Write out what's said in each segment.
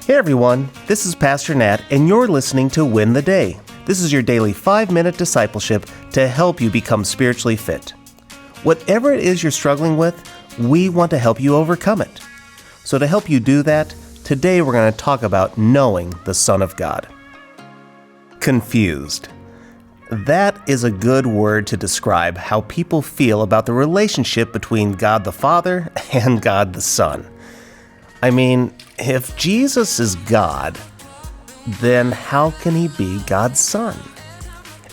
Hey everyone, this is Pastor Nat, and you're listening to Win the Day. This is your daily 5-minute discipleship to help you become spiritually fit. Whatever it is you're struggling with, we want to help you overcome it. So to help you do that, today we're going to talk about knowing the Son of God. Confused. That is a good word to describe how people feel about the relationship between God the Father and God the Son. I mean, if Jesus is God, then how can he be God's Son?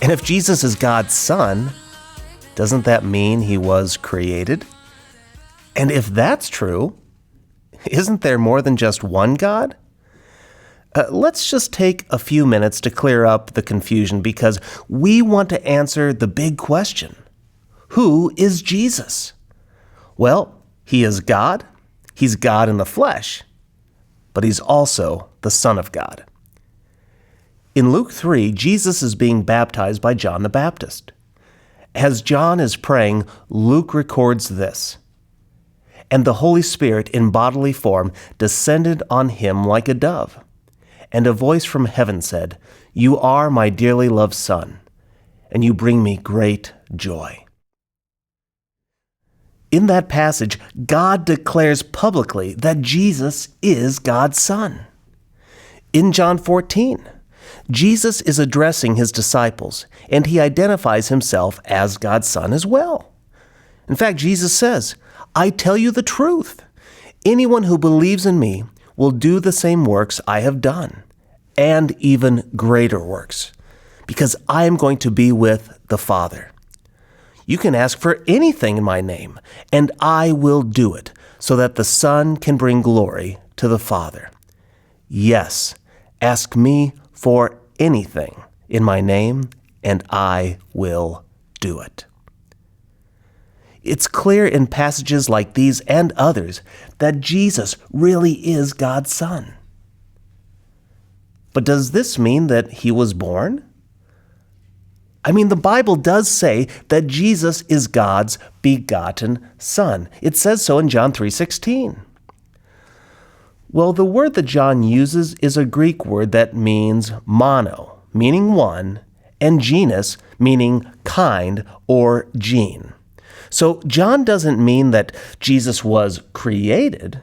And if Jesus is God's Son, doesn't that mean he was created? And if that's true, isn't there more than just one God? Let's just take a few minutes to clear up the confusion because we want to answer the big question. Who is Jesus? Well, he is God. He's God in the flesh, but he's also the Son of God. In Luke 3, Jesus is being baptized by John the Baptist. As John is praying, Luke records this. And the Holy Spirit in bodily form descended on him like a dove. And a voice from heaven said, "You are my dearly loved Son, and you bring me great joy." In that passage, God declares publicly that Jesus is God's Son. In John 14, Jesus is addressing his disciples, and he identifies himself as God's Son as well. In fact, Jesus says, "I tell you the truth. Anyone who believes in me will do the same works I have done, and even greater works, because I am going to be with the Father. You can ask for anything in my name, and I will do it, so that the Son can bring glory to the Father. Yes, ask me for anything in my name, and I will do it." It's clear in passages like these and others that Jesus really is God's Son. But does this mean that he was born? I mean, the Bible does say that Jesus is God's begotten Son. It says so in John 3:16. Well, the word that John uses is a Greek word that means mono, meaning one, and genus, meaning kind or gene. So John doesn't mean that Jesus was created,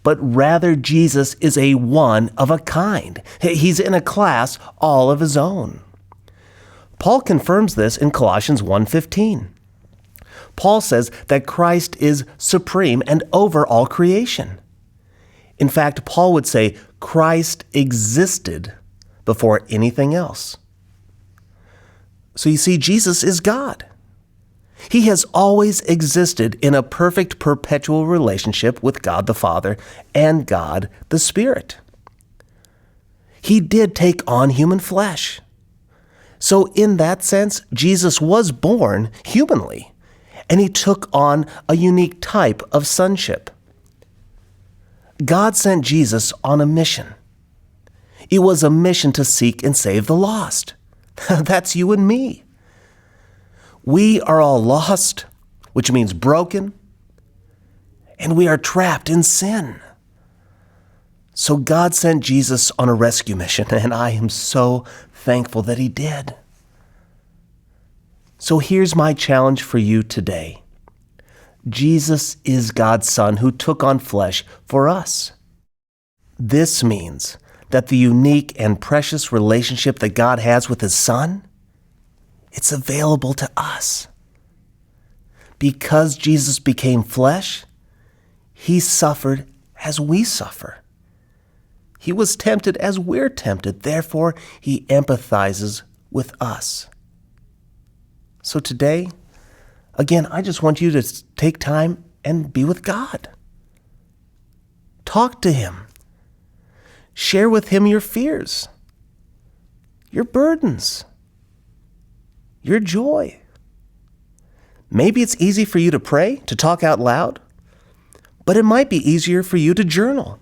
but rather Jesus is a one of a kind. He's in a class all of his own. Paul confirms this in Colossians 1:15. Paul says that Christ is supreme and over all creation. In fact, Paul would say Christ existed before anything else. So you see, Jesus is God. He has always existed in a perfect perpetual relationship with God the Father and God the Spirit. He did take on human flesh. So in that sense, Jesus was born humanly, and he took on a unique type of sonship. God sent Jesus on a mission. It was a mission to seek and save the lost. That's you and me. We are all lost, which means broken, and we are trapped in sin. So God sent Jesus on a rescue mission, and I am so thankful that he did. So here's my challenge for you today. Jesus is God's Son who took on flesh for us. This means that the unique and precious relationship that God has with his Son, it's available to us. Because Jesus became flesh, he suffered as we suffer. He was tempted as we're tempted. Therefore, he empathizes with us. So today, again, I just want you to take time and be with God. Talk to him. Share with him your fears, your burdens, your joy. Maybe it's easy for you to pray, to talk out loud, but it might be easier for you to journal.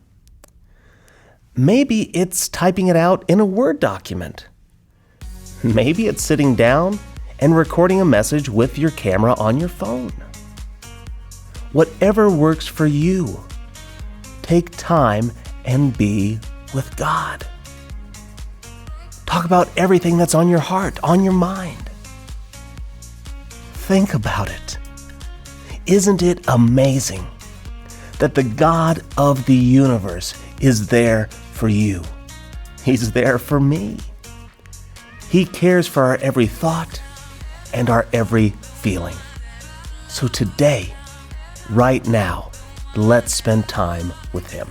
Maybe it's typing it out in a Word document. Maybe it's sitting down and recording a message with your camera on your phone. Whatever works for you, take time and be with God. Talk about everything that's on your heart, on your mind. Think about it. Isn't it amazing that the God of the universe is there for you? He's there for me. He cares for our every thought and our every feeling. So today, right now, let's spend time with Him.